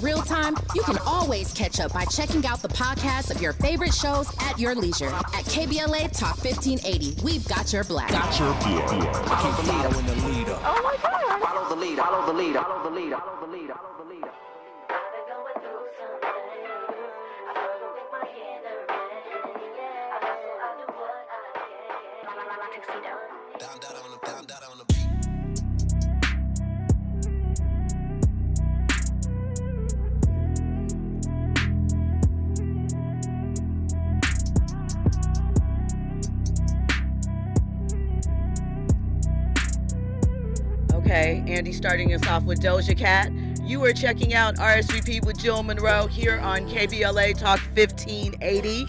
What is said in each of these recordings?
Real time, you can always catch up by checking out the podcast of your favorite shows at your leisure. At KBLA Talk 1580, we've got your black. Follow the leader. Oh my God. Follow the leader. Follow the leader. Follow the leader. Follow the leader. Follow the leader. Down on the beat. Okay, Andy starting us off with Doja Cat. You are checking out RSVP with Jill Munroe here on KBLA Talk 1580.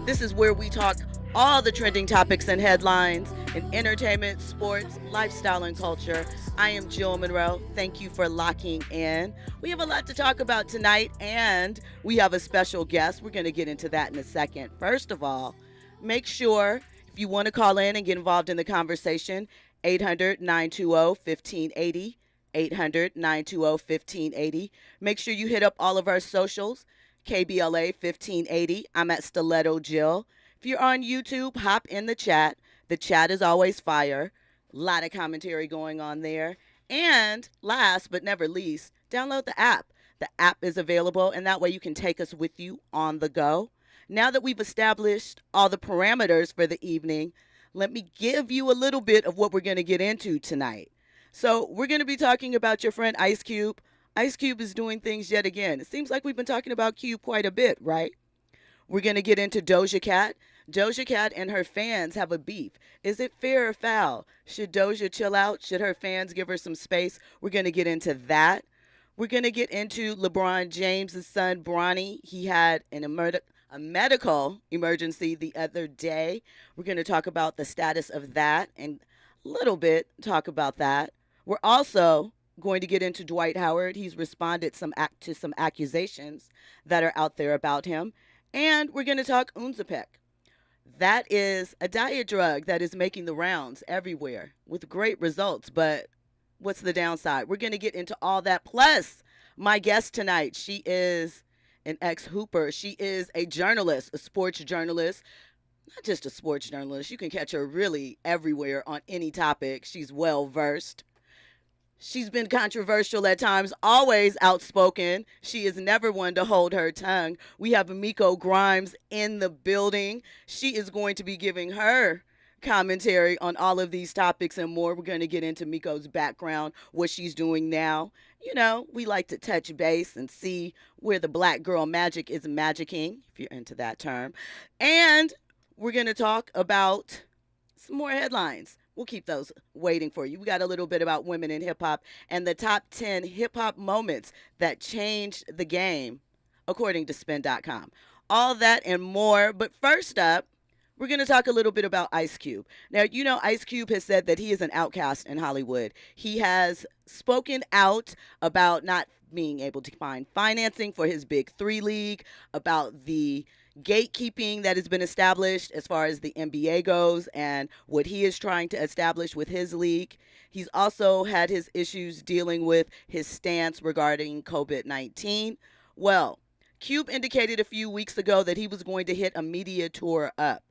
This is where we talk all the trending topics and headlines in entertainment, sports, lifestyle, and culture. I am Jill Munroe. Thank you for locking in. We have a lot to talk about tonight, and we have a special guest. We're going to get into that in a second. First of all, make sure if you want to call in and get involved in the conversation, 800-920-1580, 800-920-1580. Make sure you hit up all of our socials, KBLA 1580. I'm at Stiletto Jill. If you're on YouTube, hop in the chat. The chat is always fire. A lot of commentary going on there. And last but never least, download the app. The app is available, and that way you can take us with you on the go. Now that we've established all the parameters for the evening, let me give you a little bit of what we're going to get into tonight. So we're going to be talking about your friend Ice Cube. Ice Cube is doing things yet again. It seems like we've been talking about Cube quite a bit, right? We're going to get into Doja Cat. Doja Cat and her fans have a beef. Is it fair or foul? Should Doja chill out? Should her fans give her some space? We're going to get into that. We're going to get into LeBron James' son, Bronny. He had a medical emergency the other day. We're going to talk about the status of that and a little bit talk about that. We're also going to get into Dwight Howard. He's responded to some accusations that are out there about him. And we're going to talk Unzapec. That is a diet drug that is making the rounds everywhere with great results. But what's the downside? We're going to get into all that. Plus, my guest tonight, she is an ex-hooper. She is a journalist, a sports journalist. Not just a sports journalist. You can catch her really everywhere on any topic. She's well-versed. She's been controversial at times, always outspoken. She is never one to hold her tongue. We have Miko Grimes in the building. She is going to be giving her commentary on all of these topics and more. We're going to get into Miko's background, what she's doing now. You know, we like to touch base and see where the black girl magic is magicking, if you're into that term. And we're going to talk about some more headlines. We'll keep those waiting for you. We got a little bit about women in hip-hop and the top 10 hip-hop moments that changed the game, according to spin.com. All that and more. But first up, we're going to talk a little bit about Ice Cube. Now, you know, Ice Cube has said that he is an outcast in Hollywood. He has spoken out about not being able to find financing for his Big Three League, about the gatekeeping that has been established as far as the NBA goes and what he is trying to establish with his league. He's also had his issues dealing with his stance regarding COVID-19. Well, Cube indicated a few weeks ago that he was going to hit a media tour up,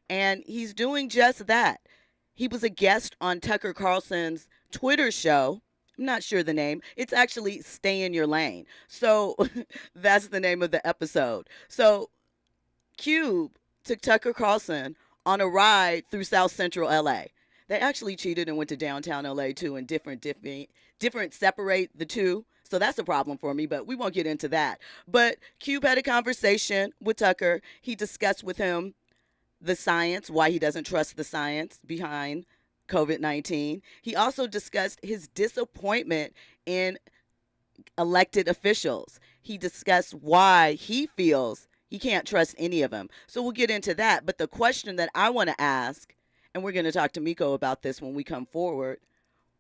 and he's doing just that. He was a guest on Tucker Carlson's Twitter show. I'm not sure the name. It's actually Stay in Your Lane. So that's the name of the episode. So Cube took Tucker Carlson on a ride through South Central LA. They actually cheated and went to downtown LA too, and different separate the two. So that's a problem for me, but we won't get into that. But Cube had a conversation with Tucker. He discussed with him the science, why he doesn't trust the science behind COVID-19. He also discussed his disappointment in elected officials. He discussed why he feels he can't trust any of them. So we'll get into that. But the question that I want to ask, and we're going to talk to Miko about this when we come forward,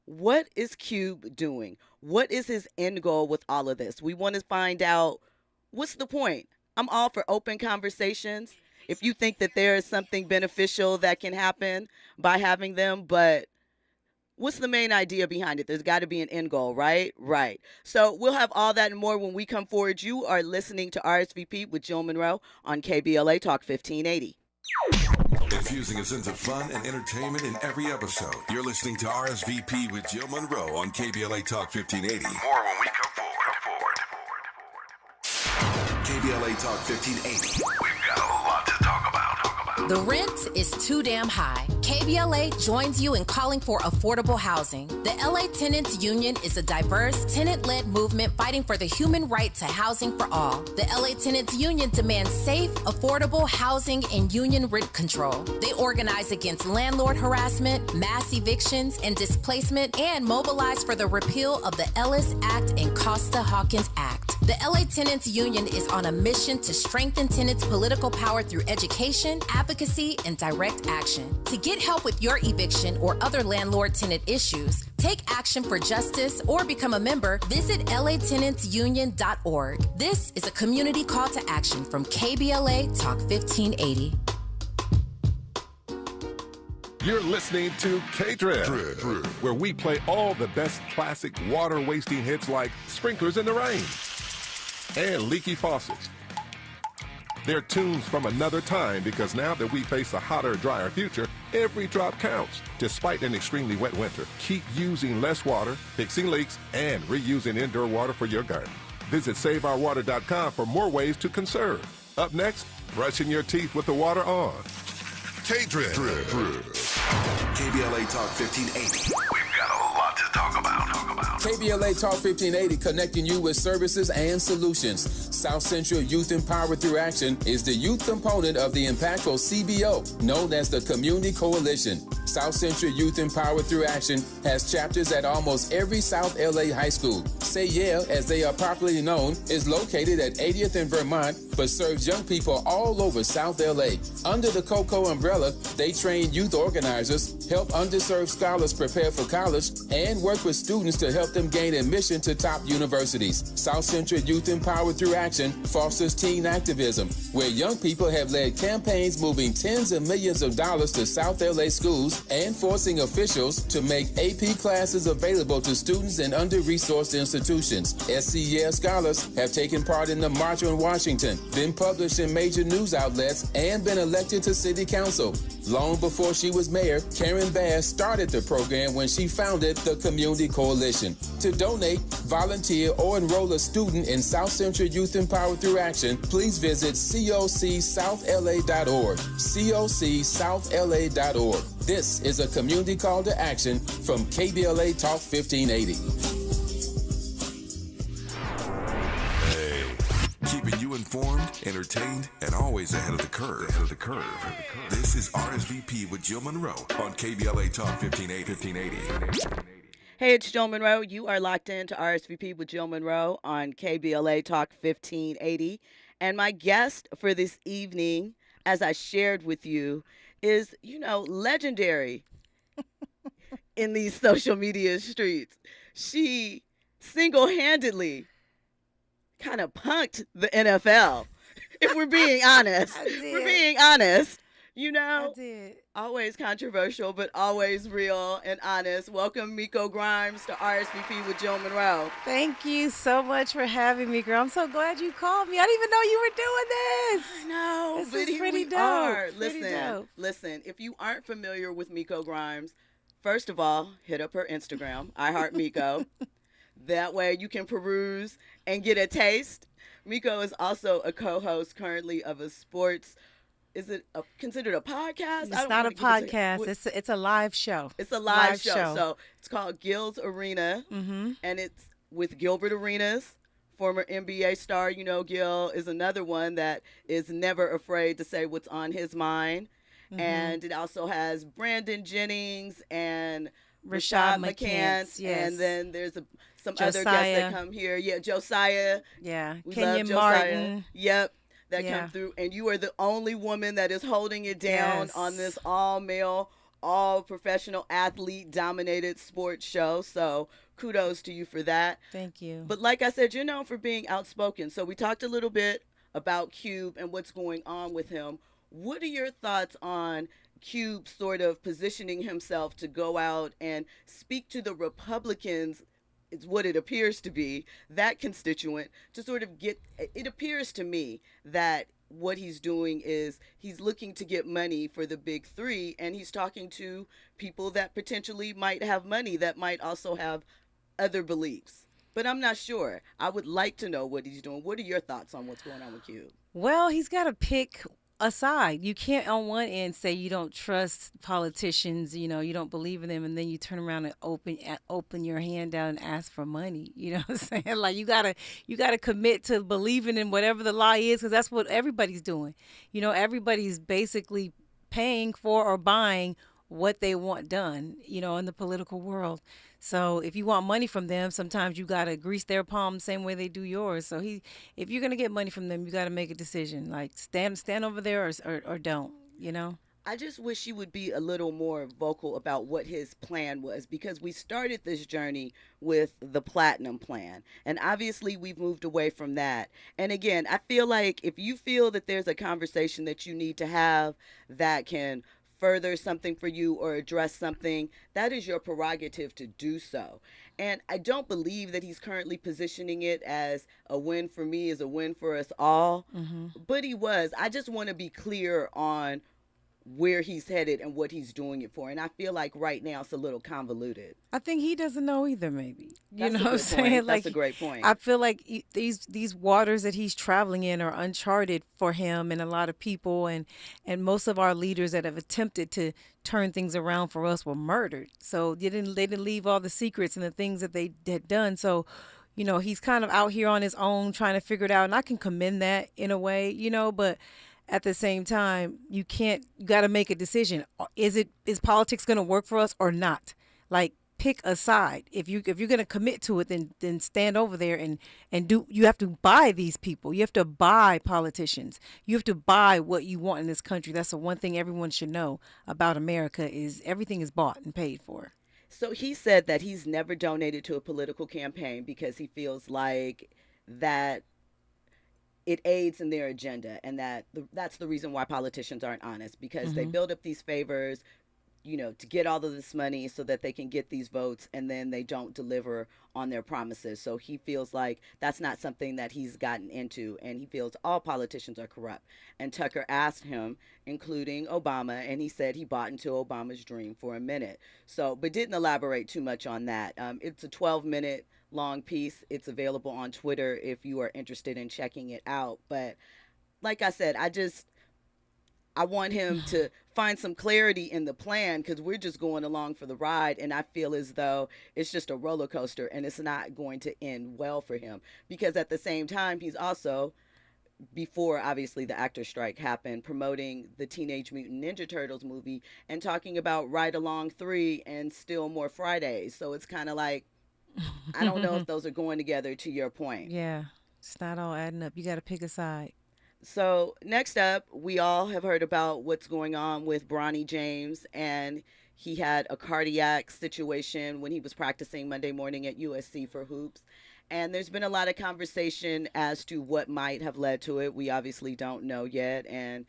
what is Cube doing? What is his end goal with all of this? We want to find out, what's the point? I'm all for open conversations. If you think that there is something beneficial that can happen by having them, but what's the main idea behind it? There's got to be an end goal, right? Right. So we'll have all that and more when we come forward. You are listening to RSVP with Jill Munroe on KBLA Talk 1580. Infusing a sense of fun and entertainment in every episode. You're listening to RSVP with Jill Munroe on KBLA Talk 1580. More when we come forward. KBLA Talk 1580. We've got a lot to talk about. The rent is too damn high. KBLA joins you in calling for affordable housing. The LA Tenants Union is a diverse, tenant-led movement fighting for the human right to housing for all. The LA Tenants Union demands safe, affordable housing and union rent control. They organize against landlord harassment, mass evictions, and displacement, and mobilize for the repeal of the Ellis Act and Costa-Hawkins Act. The LA Tenants Union is on a mission to strengthen tenants' political power through education, advocacy, and direct action. To get help with your eviction or other landlord-tenant issues, take action for justice, or become a member, visit latenantsunion.org. This is a community call to action from KBLA Talk 1580. You're listening to K-Drip, where we play all the best classic water-wasting hits like Sprinklers in the Rain and Leaky Faucets. They're tunes from another time because now that we face a hotter, drier future, every drop counts. Despite an extremely wet winter, keep using less water, fixing leaks, and reusing indoor water for your garden. Visit SaveOurWater.com for more ways to conserve. Up next, brushing your teeth with the water on. K-Drip. KBLA Talk 1580. We've got a lot to talk about. KBLA Talk 1580, connecting you with services and solutions. South Central Youth Empowered Through Action is the youth component of the impactful CBO, known as the Community Coalition. South Central Youth Empowered Through Action has chapters at almost every South LA high school. Say Yeah, as they are popularly known, is located at 80th and Vermont, but serves young people all over South LA. Under the COCO umbrella, they train youth organizers, help underserved scholars prepare for college, and work with students to help them gain admission to top universities. South Central Youth Empowered Through Action fosters teen activism, where young people have led campaigns moving tens of millions of dollars to South LA schools and forcing officials to make AP classes available to students in under-resourced institutions. SCES scholars have taken part in the March on Washington, been published in major news outlets, and been elected to city council. Long before she was mayor, Karen Bass started the program when she founded the Community Coalition. To donate, volunteer, or enroll a student in South Central Youth Empowered Through Action, please visit cocsouthla.org. cocsouthla.org. This is a community call to action from KBLA Talk 1580. Keeping you informed, entertained, and always ahead of the curve. This is RSVP with Jill Munroe on KBLA Talk 1580. Hey, it's Jill Munroe. You are locked in to RSVP with Jill Munroe on KBLA Talk 1580. And my guest for this evening, as I shared with you, is, legendary in these social media streets. She single-handedly kind of punked the NFL, if we're being honest. We're being honest. I did. Always controversial, but always real and honest. Welcome, Miko Grimes, to RSVP with Jill Munroe. Thank you so much for having me, girl. I'm so glad you called me. I didn't even know you were doing this. I know. This but is here pretty we dope. are. Pretty dope. Listen, if you aren't familiar with Miko Grimes, first of all, hit up her Instagram, I Heart Miko. That way you can peruse and get a taste. Miko is also a co-host currently of a sports. Is it considered a podcast? It's not a podcast. It's a live show. It's a live show. So it's called Gil's Arena, and it's with Gilbert Arenas, former NBA star. Gil is another one that is never afraid to say what's on his mind. And it also has Brandon Jennings and Rashad McCants. Yes. And then there's some Josiah. other guests that come here. Yeah, Josiah. Yeah, We Kenyon love Josiah. Martin. Yep. That come through, and you are the only woman that is holding it down on this all-male, all-professional athlete-dominated sports show. So kudos to you for that. Thank you. But like I said, you're known for being outspoken. So we talked a little bit about Cube and what's going on with him. What are your thoughts on Cube sort of positioning himself to go out and speak to the Republicans, it's what it appears to be, that constituent, to sort of get, it appears to me that what he's doing is he's looking to get money for the big three, and he's talking to people that potentially might have money that might also have other beliefs. But I'm not sure. I would like to know what he's doing. What are your thoughts on what's going on with Cube? Well, he's got to pick a side. You can't on one end say you don't trust politicians, you don't believe in them, and then you turn around and open your hand out and ask for money. You know what I'm saying? Like you gotta commit to believing in whatever the lie is, because that's what everybody's doing. Everybody's basically paying for or buying what they want done, in the political world. So if you want money from them, sometimes you got to grease their palm the same way they do yours. So if you're going to get money from them, you got to make a decision, like stand over there or don't, I just wish he would be a little more vocal about what his plan was, because we started this journey with the platinum plan, and obviously we've moved away from that. And again, I feel like if you feel that there's a conversation that you need to have that can further something for you or address something, that is your prerogative to do so. And I don't believe that he's currently positioning it as a win for me is a win for us all. But he was. I just want to be clear on where he's headed and what he's doing it for. And I feel like right now it's a little convoluted. I think he doesn't know either, maybe. That's know what I'm saying? Point. Like, that's a great point. I feel like these waters that he's traveling in are uncharted for him and a lot of people, and most of our leaders that have attempted to turn things around for us were murdered. So they didn't leave all the secrets and the things that they had done. So, he's kind of out here on his own trying to figure it out, and I can commend that in a way, but at the same time, you got to make a decision. Is politics going to work for us or not? Like, pick a side. If you're going to commit to it, then stand over there and do. You have to buy these people. You have to buy politicians. You have to buy what you want in this country. That's the one thing everyone should know about America is everything is bought and paid for. So he said that he's never donated to a political campaign because he feels like that it aids in their agenda, and that's the reason why politicians aren't honest, because they build up these favors, to get all of this money so that they can get these votes, and then they don't deliver on their promises. So he feels like that's not something that he's gotten into, and he feels all politicians are corrupt. And Tucker asked him, including Obama, and he said he bought into Obama's dream for a minute. So, but didn't elaborate too much on that. It's a 12-minute long piece. It's available on Twitter if you are interested in checking it out. But like I said, I want him to find some clarity in the plan, because we're just going along for the ride, and I feel as though it's just a roller coaster and it's not going to end well for him, because at the same time he's also, before obviously the actor strike happened, promoting the Teenage Mutant Ninja Turtles movie and talking about Ride Along 3 and Still More Fridays. So it's kind of like, I don't know if those are going together, to your point. Yeah, it's not all adding up. You got to pick a side. So next up, we all have heard about what's going on with Bronny James, and he had a cardiac situation when he was practicing Monday morning at USC for hoops. And there's been a lot of conversation as to what might have led to it. We obviously don't know yet. And,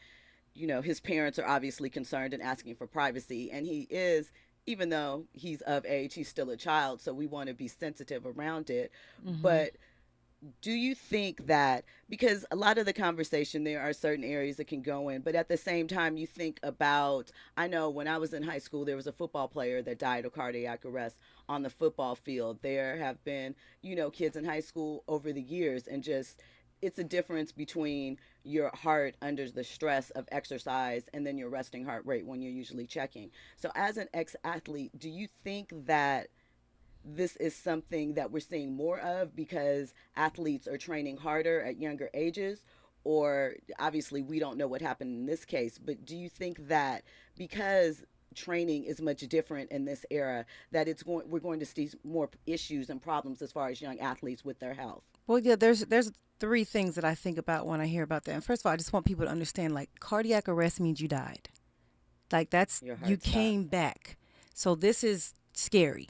his parents are obviously concerned and asking for privacy. And he is, even though he's of age, he's still a child. So we want to be sensitive around it. But do you think that, because a lot of the conversation, there are certain areas that can go in, but at the same time you think about, I know when I was in high school, there was a football player that died of cardiac arrest on the football field. There have been, kids in high school over the years, and just, it's a difference between your heart under the stress of exercise and then your resting heart rate when you're usually checking. So as an ex-athlete, do you think that this is something that we're seeing more of because athletes are training harder at younger ages? Or obviously we don't know what happened in this case, but do you think that because training is much different in this era, that we're going to see more issues and problems as far as young athletes with their health? Well, yeah, there's three things that I think about when I hear about that. And first of all, I just want people to understand, like, cardiac arrest means you died. Like, that's, you came back. So this is scary.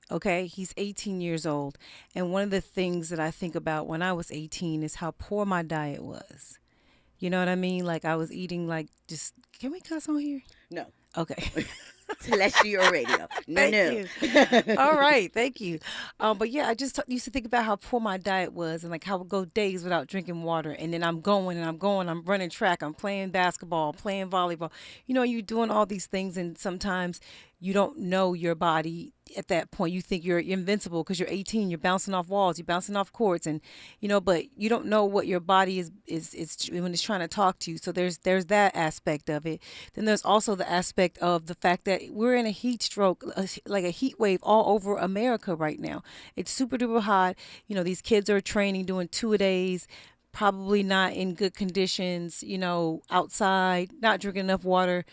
Okay, he's 18 years old. And one of the things that I think about when I was 18 is how poor my diet was. You know what I mean? Like, I was eating, like, just, can we cuss on here? No. Okay. Celestial radio. No, Thank you. All right, thank you. But yeah, I just used to think about how poor my diet was, and like how I would go days without drinking water, and then I'm going and I'm going, I'm running track, I'm playing basketball, playing volleyball. You know, you're doing all these things, and sometimes you don't know your body at that point. You think you're invincible because you're 18, you're bouncing off walls, you're bouncing off courts, and but you don't know what your body is when it's trying to talk to you. So there's that aspect of it. Then there's also the aspect of the fact that we're in a heat stroke, like a heat wave all over America right now. It's super duper hot. These kids are training, doing 2-a-days, probably not in good conditions, outside, not drinking enough water,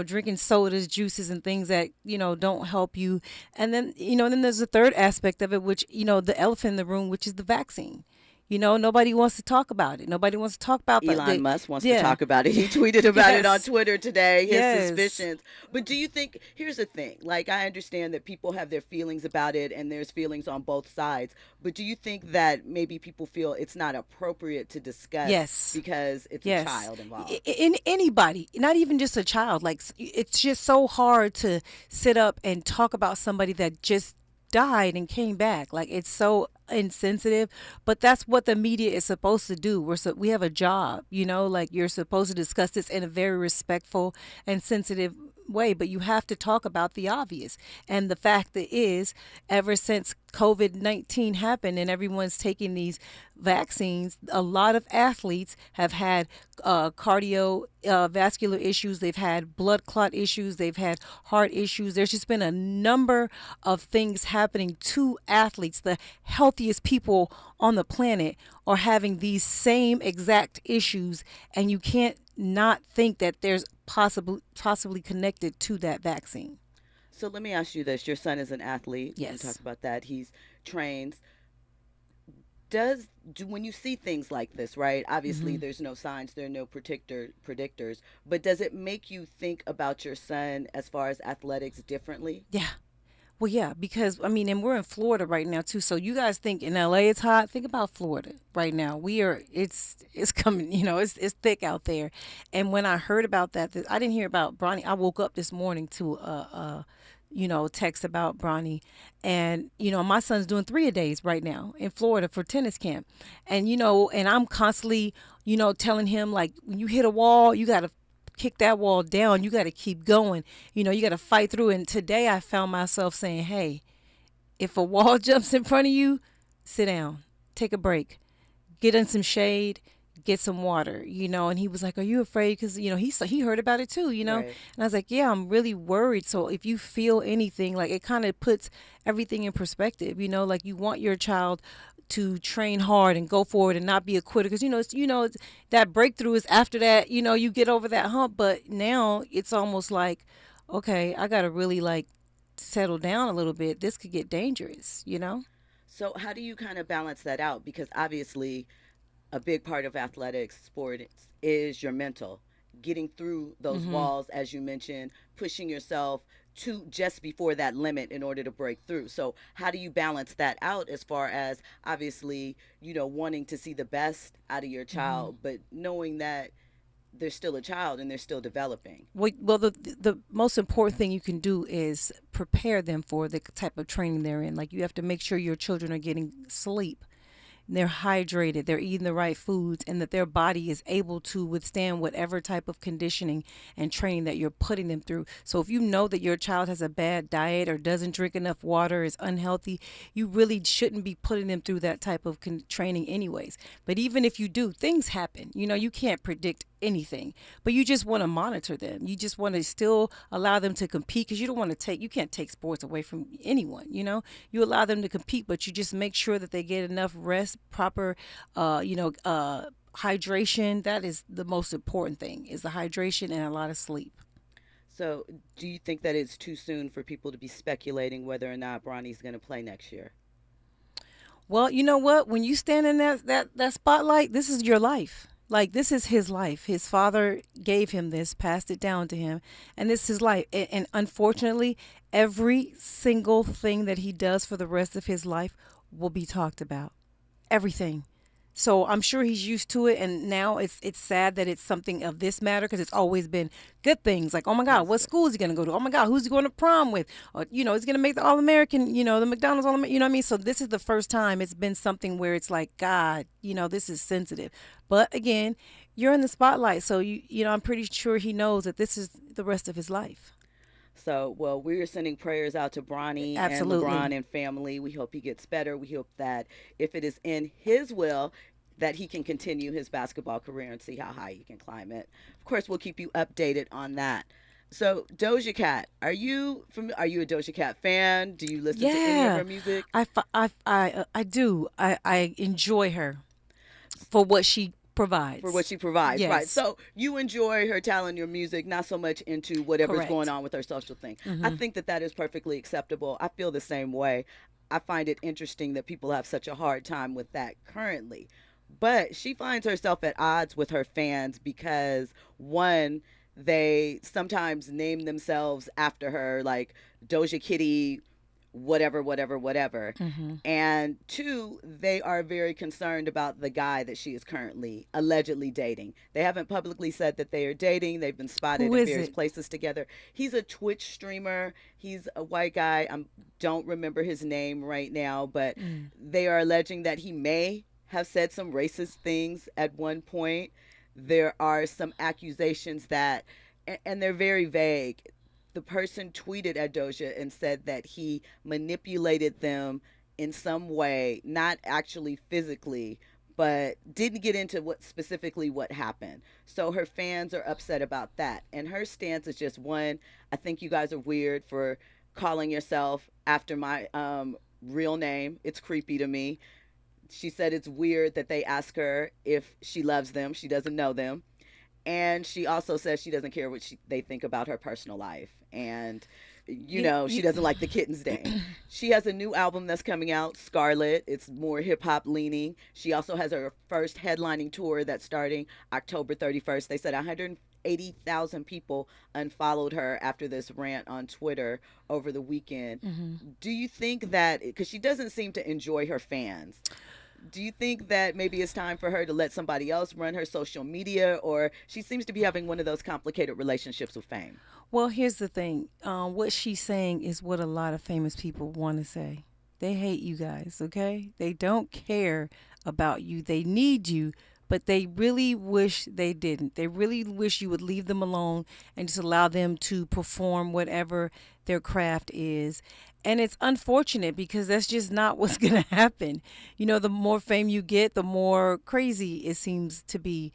drinking sodas, juices, and things that, don't help you. And then there's a third aspect of it, which, the elephant in the room, which is the vaccine. Nobody wants to talk about it. Nobody wants to talk about Elon Musk wants to talk about it. He tweeted about it on Twitter today, his suspicions. But do you think, here's the thing, like I understand that people have their feelings about it and there's feelings on both sides, but do you think that maybe people feel it's not appropriate to discuss because it's a child involved? In anybody, not even just a child. Like, it's just so hard to sit up and talk about somebody that just died and came back. Like, it's so insensitive, but that's what the media is supposed to do. We have a job, like you're supposed to discuss this in a very respectful and sensitive way, but you have to talk about the obvious. And the fact that is, ever since COVID-19 happened and everyone's taking these vaccines, a lot of athletes have had cardiovascular issues. They've had blood clot issues. They've had heart issues. There's just been a number of things happening to athletes. The healthiest people on the planet are having these same exact issues, and you can't not think that there's possibly connected to that vaccine. So let me ask you this. Your son is an athlete. Yes. We talked about that. He's trains. When you see things like this, right? Obviously, there's no signs, there are no predictors. But does it make you think about your son as far as athletics differently? Yeah. Well, yeah, because and we're in Florida right now too. So you guys think in LA it's hot? Think about Florida right now. It's coming. It's thick out there. And when I heard about that, I didn't hear about Bronny. I woke up this morning to text about Bronny, and my son's doing 3-a-days right now in Florida for tennis camp, and and I'm constantly telling him, like, when you hit a wall, you gotta kick that wall down. You got to keep going. You got to fight through. And today I found myself saying, hey, if a wall jumps in front of you, sit down, take a break, get in some shade, get some water, and he was like, are you afraid? Because, he heard about it too, Right. And I was like, yeah, I'm really worried. So if you feel anything, like, it kind of puts everything in perspective, like you want your child to train hard and go forward and not be a quitter, because that breakthrough is after that, you get over that hump. But now it's almost like, okay, I gotta really like settle down a little bit. This could get dangerous. So how do you kind of balance that out? Because obviously a big part of athletics sports is your mental, getting through those walls, as you mentioned, pushing yourself to just before that limit in order to break through. So how do you balance that out, as far as obviously, wanting to see the best out of your child, but knowing that they're still a child and they're still developing? Well, the most important thing you can do is prepare them for the type of training they're in. Like, you have to make sure your children are getting sleep, they're hydrated, they're eating the right foods, and that their body is able to withstand whatever type of conditioning and training that you're putting them through. So if you know that your child has a bad diet or doesn't drink enough water, is unhealthy, you really shouldn't be putting them through that type of training anyways. But even if you do, things happen. You can't predict anything, but you just want to monitor them. You just want to still allow them to compete, because you can't take sports away from anyone. You allow them to compete, but you just make sure that they get enough rest, proper hydration. That is the most important thing, is the hydration and a lot of sleep. So do you think that it's too soon for people to be speculating whether or not Bronny's going to play next year? Well, you know what? When you stand in that spotlight, this is your life. Like, this is his life. His father gave him this, passed it down to him, and this is his life. And unfortunately, every single thing that he does for the rest of his life will be talked about. Everything. So I'm sure he's used to it, and now it's sad that it's something of this matter, because it's always been good things like, oh my God, what school is he going to go to? Oh my God, who's he going to prom with? Or, he's going to make the All-American, the McDonald's All-American, you know what I mean? So this is the first time it's been something where it's like, God, this is sensitive. But again, you're in the spotlight, so I'm pretty sure he knows that this is the rest of his life. So, well, we're sending prayers out to Bronny and LeBron and family. We hope he gets better. We hope that if it is in his will, that he can continue his basketball career and see how high he can climb it. Of course, we'll keep you updated on that. So, Doja Cat, are you a Doja Cat fan? Do you listen to any of her music? I do. I enjoy her for what she provides. Yes. Right. So you enjoy her talent, your music, not so much into whatever's Correct. going on with her social thing. I think that is perfectly acceptable. I feel the same way. I find it interesting that people have such a hard time with that currently. But she finds herself at odds with her fans because, one, they sometimes name themselves after her, like Doja Kitty, whatever. And two, they are very concerned about the guy that she is currently allegedly dating. They haven't publicly said that they are dating. They've been spotted in various places together. He's a Twitch streamer. He's a white guy. I don't remember his name right now, but they are alleging that he may have said some racist things at one point. There are some accusations that, and they're very vague. The person tweeted at Doja and said that he manipulated them in some way, not actually physically, but didn't get into what happened. So her fans are upset about that. And her stance is just, one, I think you guys are weird for calling yourself after my real name. It's creepy to me. She said it's weird that they ask her if she loves them. She doesn't know them. And she also says she doesn't care what they think about her personal life. And, she doesn't like the kitten's name. She has a new album that's coming out, Scarlet. It's more hip-hop leaning. She also has her first headlining tour that's starting October 31st. They said 180,000 people unfollowed her after this rant on Twitter over the weekend. Do you think that, because she doesn't seem to enjoy her fans, do you think that maybe it's time for her to let somebody else run her social media, or she seems to be having one of those complicated relationships with fame? Well, here's the thing. What she's saying is what a lot of famous people want to say. They hate you guys, okay? They don't care about you. They need you, but they really wish they didn't. They really wish you would leave them alone and just allow them to perform whatever their craft is. And it's unfortunate because that's just not what's going to happen. The more fame you get, the more crazy it seems to be.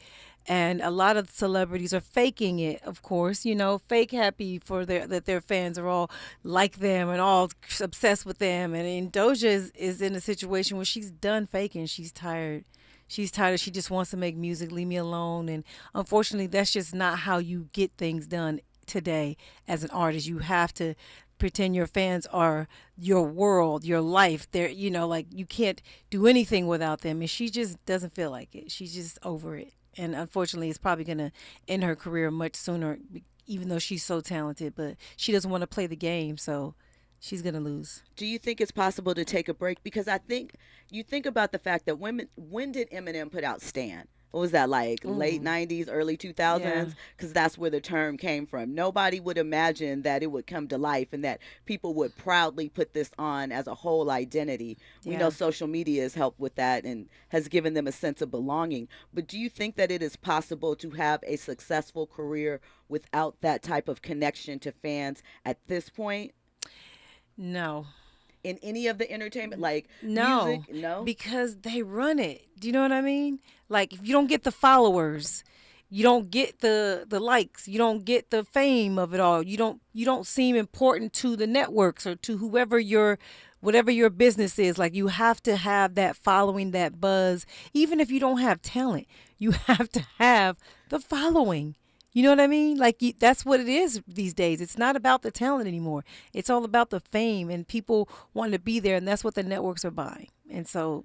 And a lot of celebrities are faking it, of course, fake happy for that their fans are all like them and all obsessed with them. And Doja is in a situation where she's done faking. She's tired. She just wants to make music. Leave me alone. And unfortunately, that's just not how you get things done today as an artist. You have to pretend your fans are your world, your life. They're, you can't do anything without them. And she just doesn't feel like it. She's just over it. And unfortunately, it's probably going to end her career much sooner, even though she's so talented. But she doesn't want to play the game, so she's going to lose. Do you think it's possible to take a break? Because I think you think about the fact that when did Eminem put out Stan? What was that, like late 90s, early 2000s? Because that's where the term came from. Nobody would imagine that it would come to life and that people would proudly put this on as a whole identity. We know social media has helped with that and has given them a sense of belonging. But do you think that it is possible to have a successful career without that type of connection to fans at this point? No. In any of the entertainment, like music? No, because they run it. Do you know what I mean? Like, if you don't get the followers, you don't get the likes, you don't get the fame of it all. You don't seem important to the networks or to whatever your business is. Like, you have to have that following, that buzz. Even if you don't have talent, you have to have the following. You know what I mean? Like, that's what it is these days. It's not about the talent anymore. It's all about the fame, and people want to be there, and that's what the networks are buying. And so,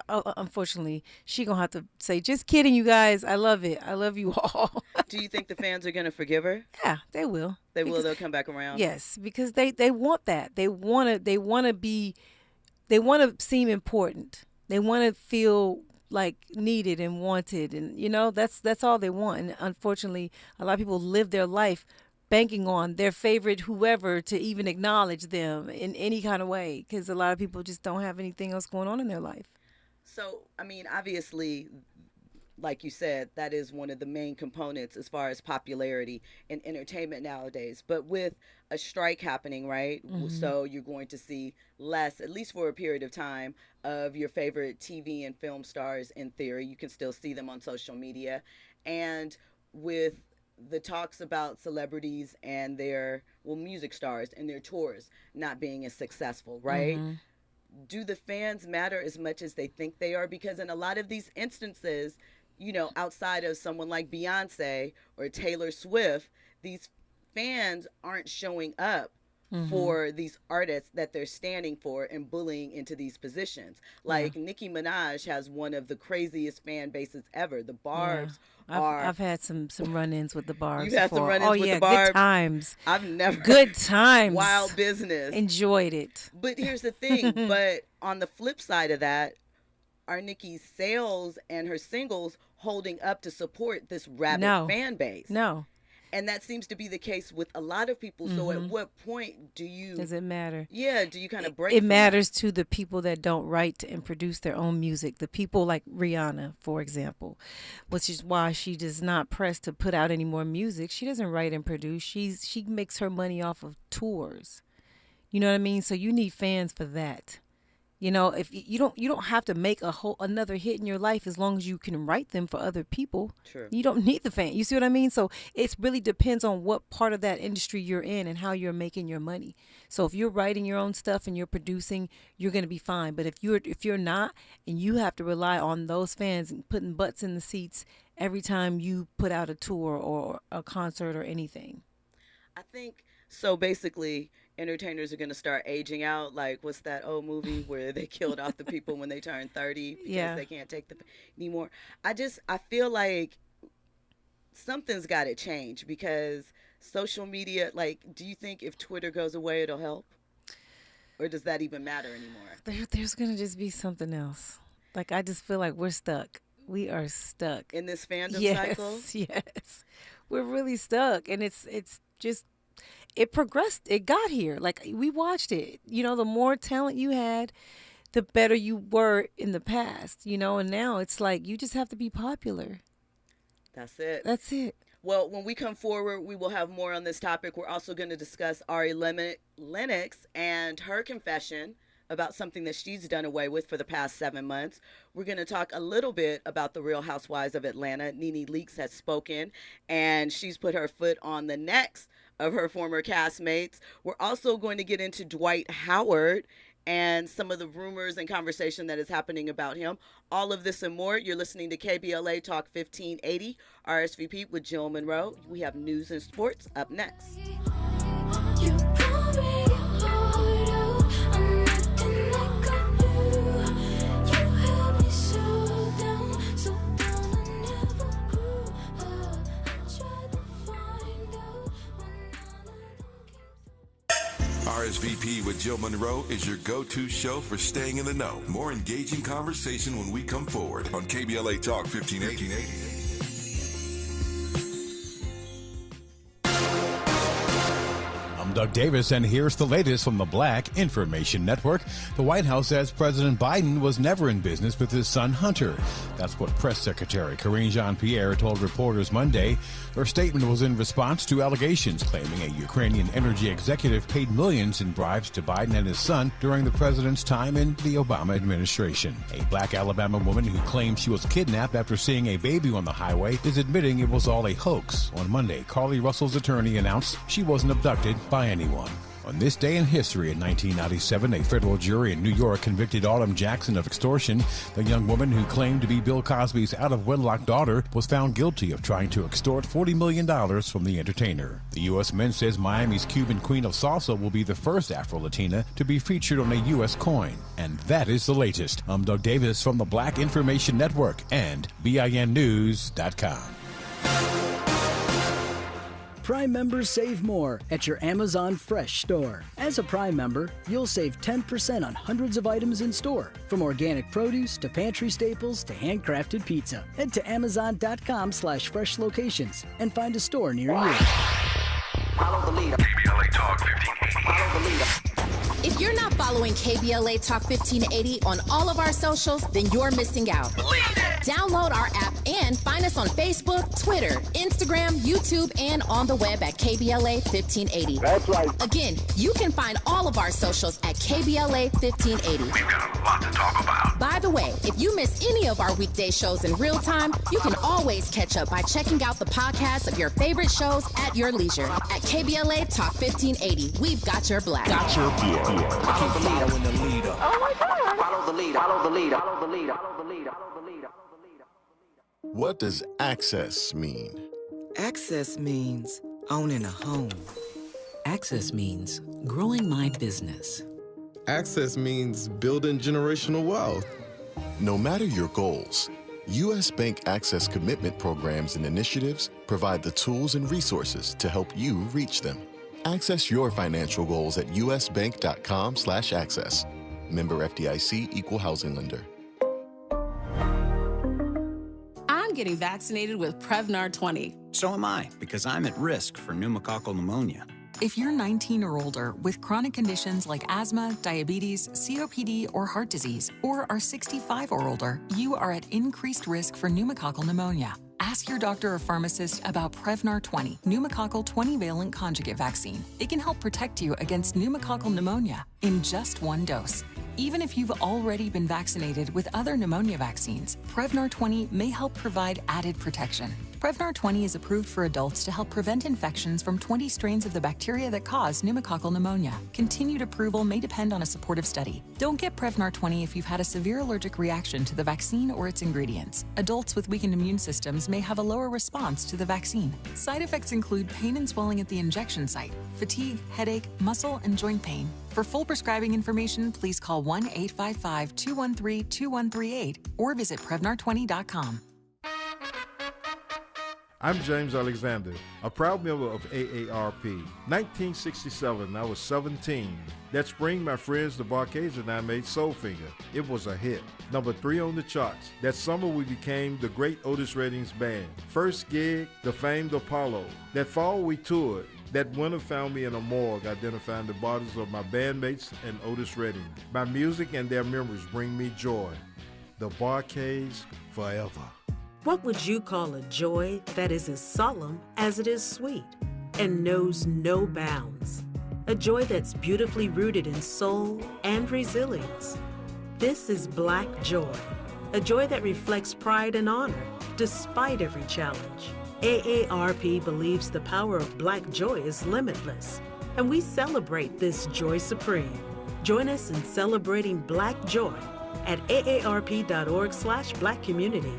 unfortunately, she going to have to say, just kidding, you guys. I love it. I love you all. Do you think the fans are going to forgive her? Yeah, they will. They'll come back around? Yes, because they want that. They want to seem important. They want to feel like needed and wanted, and that's all they want. And unfortunately, a lot of people live their life banking on their favorite whoever to even acknowledge them in any kind of way, because a lot of people just don't have anything else going on in their life. So, I mean, obviously, like you said, that is one of the main components as far as popularity in entertainment nowadays. But with a strike happening, right? So you're going to see less, at least for a period of time, of your favorite TV and film stars. In theory, you can still see them on social media. And with the talks about celebrities and their, music stars and their tours not being as successful, right? Do the fans matter as much as they think they are? Because in a lot of these instances, outside of someone like Beyonce or Taylor Swift, these fans aren't showing up for these artists that they're standing for and bullying into these positions. Like Nicki Minaj has one of the craziest fan bases ever. The Barbs I've had some run-ins with the Barbs. You've had some run-ins with the Barbs? Good times. I've never. Good times. Wild business. Enjoyed it. But here's the thing. But on the flip side of that, are Nicki's sales and her singles holding up to support this rabid fan base? No. And that seems to be the case with a lot of people. So at what point does it matter? Yeah, do you kind of break? It matters to the people that don't write and produce their own music. The people like Rihanna, for example, which is why she does not press to put out any more music. She doesn't write and produce. She makes her money off of tours. You know what I mean? So you need fans for that. If you don't have to make another hit in your life as long as you can write them for other people. True. You don't need the fan. You see what I mean? So it really depends on what part of that industry you're in and how you're making your money. So if you're writing your own stuff and you're producing, you're going to be fine. But if you're not, and you have to rely on those fans and putting butts in the seats every time you put out a tour or a concert or anything. I think so. Basically, entertainers are going to start aging out. Like, what's that old movie where they killed off the people when they turned 30 because they can't take the anymore? I feel like something's got to change, because social media, like, do you think if Twitter goes away, it'll help? Or does that even matter anymore? There's going to just be something else. Like, I just feel like we're stuck. We are stuck. In this fandom cycle? Yes. We're really stuck. And it's just, it progressed. It got here. Like, we watched it. The more talent you had, the better you were in the past, and now it's like you just have to be popular. That's it. That's it. Well, when we come forward, we will have more on this topic. We're also going to discuss Ari Lennox and her confession about something that she's done away with for the past 7 months. We're going to talk a little bit about the Real Housewives of Atlanta. Nene Leakes has spoken, and she's put her foot on the necks of her former castmates. We're also going to get into Dwight Howard and some of the rumors and conversation that is happening about him. All of this and more. You're listening to KBLA Talk 1580, RSVP with Jill Munroe. We have news and sports up next. RSVP with Jill Munroe is your go-to show for staying in the know. More engaging conversation when we come forward on KBLA Talk 1580. I'm Doug Davis, and here's the latest from the Black Information Network. The White House says President Biden was never in business with his son Hunter. That's what Press Secretary Karine Jean-Pierre told reporters Monday. Her statement was in response to allegations claiming a Ukrainian energy executive paid millions in bribes to Biden and his son during the president's time in the Obama administration. A black Alabama woman who claimed she was kidnapped after seeing a baby on the highway is admitting it was all a hoax. On Monday, Carly Russell's attorney announced she wasn't abducted by anyone. On this day in history in 1997, a federal jury in New York convicted Autumn Jackson of extortion. The young woman who claimed to be Bill Cosby's out-of-wedlock daughter was found guilty of trying to extort $40 million from the entertainer. The U.S. Mint says Miami's Cuban queen of salsa will be the first Afro-Latina to be featured on a U.S. coin. And that is the latest. I'm Doug Davis from the Black Information Network and BINnews.com. Prime members save more at your Amazon Fresh store. As a Prime member, you'll save 10% on hundreds of items in store, from organic produce to pantry staples to handcrafted pizza. Head to Amazon.com/fresh locations and find a store near you. Follow the leader. KBLA Talk 1580. Follow the leader. If you're not following KBLA Talk 1580 on all of our socials, then you're missing out. Download our app and find us on Facebook, Twitter, Instagram, YouTube, and on the web at KBLA 1580. That's right. Again, you can find all of our socials at KBLA 1580. We've got a lot to talk about. By the way, if you miss any of our weekday shows in real time, you can always catch up by checking out the podcast of your favorite shows at your leisure. At KBLA Talk 1580, we've got your black. Follow the leader. Oh my God. Follow the leader. Follow the leader. Follow the leader. Follow the leader. Follow the leader. Follow the leader. What does access mean? Access means owning a home. Access means growing my business. Access means building generational wealth. No matter your goals, U.S. Bank Access Commitment Programs and initiatives provide the tools and resources to help you reach them. Access your financial goals at usbank.com/access. Member FDIC, Equal Housing Lender. I'm getting vaccinated with Prevnar 20. So am I, because I'm at risk for pneumococcal pneumonia. If you're 19 or older with chronic conditions like asthma, diabetes, COPD, or heart disease, or are 65 or older, you are at increased risk for pneumococcal pneumonia. Ask your doctor or pharmacist about Prevnar 20, pneumococcal 20-valent conjugate vaccine. It can help protect you against pneumococcal pneumonia in just one dose. Even if you've already been vaccinated with other pneumonia vaccines, Prevnar 20 may help provide added protection. Prevnar 20 is approved for adults to help prevent infections from 20 strains of the bacteria that cause pneumococcal pneumonia. Continued approval may depend on a supportive study. Don't get Prevnar 20 if you've had a severe allergic reaction to the vaccine or its ingredients. Adults with weakened immune systems may have a lower response to the vaccine. Side effects include pain and swelling at the injection site, fatigue, headache, muscle, and joint pain. For full prescribing information, please call 1-855-213-2138 or visit Prevnar20.com. I'm James Alexander, a proud member of AARP. 1967, I was 17. That spring, my friends, the Barcades, and I made Soulfinger. It was a hit. Number 3 on the charts. That summer, we became the Great Otis Redding's Band. First gig, the famed Apollo. That fall, we toured. That winter found me in a morgue identifying the bodies of my bandmates and Otis Redding. My music and their memories bring me joy. The Barcades, forever. What would you call a joy that is as solemn as it is sweet and knows no bounds? A joy that's beautifully rooted in soul and resilience. This is Black joy, a joy that reflects pride and honor despite every challenge. AARP believes the power of Black joy is limitless, and we celebrate this joy supreme. Join us in celebrating Black joy at aarp.org/Black community.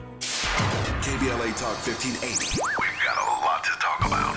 KBLA Talk 1580. We've got a lot to talk about.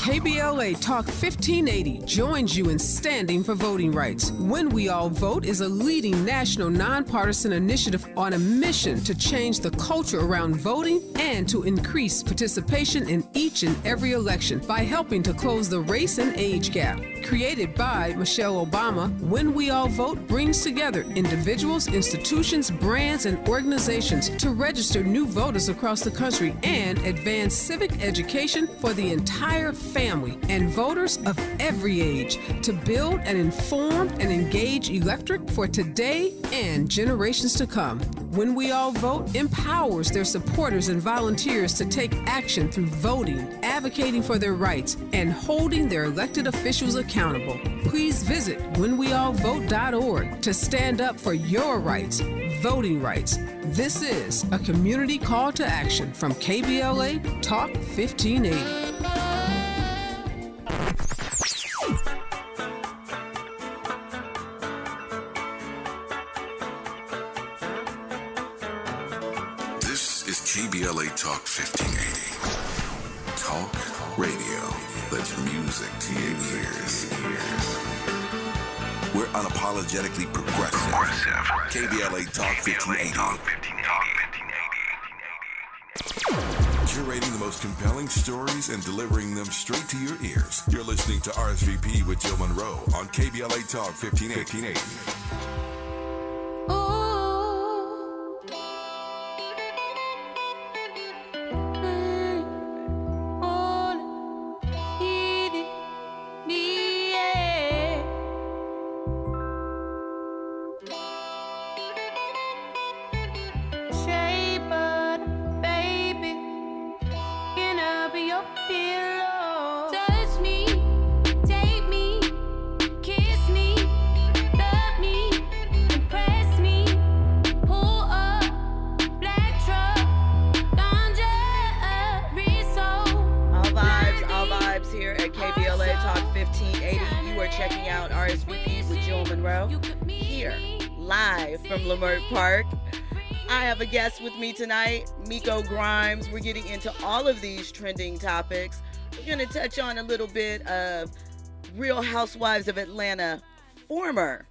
KBLA Talk 1580 joins you in standing for voting rights. When We All Vote is a leading national nonpartisan initiative on a mission to change the culture around voting and to increase participation in each and every election by helping to close the race and age gap. Created by Michelle Obama, When We All Vote brings together individuals, institutions, brands, and organizations to register new voters across the country and advance civic education for the entire family and voters of every age to build an informed and engaged electorate for today and generations to come. When We All Vote empowers their supporters and volunteers to take action through voting, advocating for their rights, and holding their elected officials accountable. Please visit whenweallvote.org to stand up for your rights, voting rights. This is a community call to action from KBLA Talk 1580. KBLA Talk 1580. Talk radio that's music to your ears. We're unapologetically progressive. KBLA Talk 1580. curating the most compelling stories and delivering them straight to your ears. You're listening to RSVP with Jill Munroe on KBLA Talk 1580. Checking out RSVP with Jill Munroe here live from Leimert Park. I have a guest with me tonight, Miko Grimes. We're getting into all of these trending topics. We're going to touch on a little bit of Real Housewives of Atlanta former.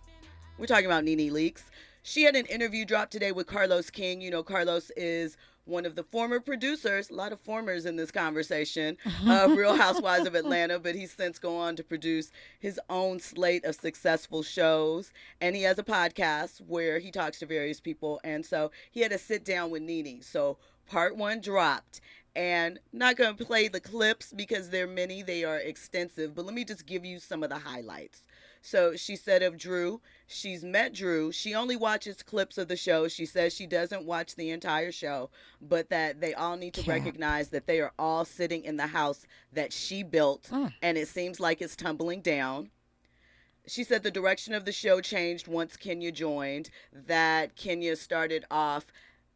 We're talking about Nene Leakes. She had an interview drop today with Carlos King. You know, Carlos is one of the former producers, a lot of formers in this conversation, of Real Housewives of Atlanta, but he's since gone on to produce his own slate of successful shows. And he has a podcast where he talks to various people. And so he had a sit down with Nene. So part one dropped. And not going to play the clips because they're many, they are extensive, but let me just give you some of the highlights. So she said of Drew, she's met Drew. She only watches clips of the show. She says she doesn't watch the entire show, but that they all need to recognize that they are all sitting in the house that she built, and it seems like it's tumbling down. She said the direction of the show changed once Kenya joined, that Kenya started off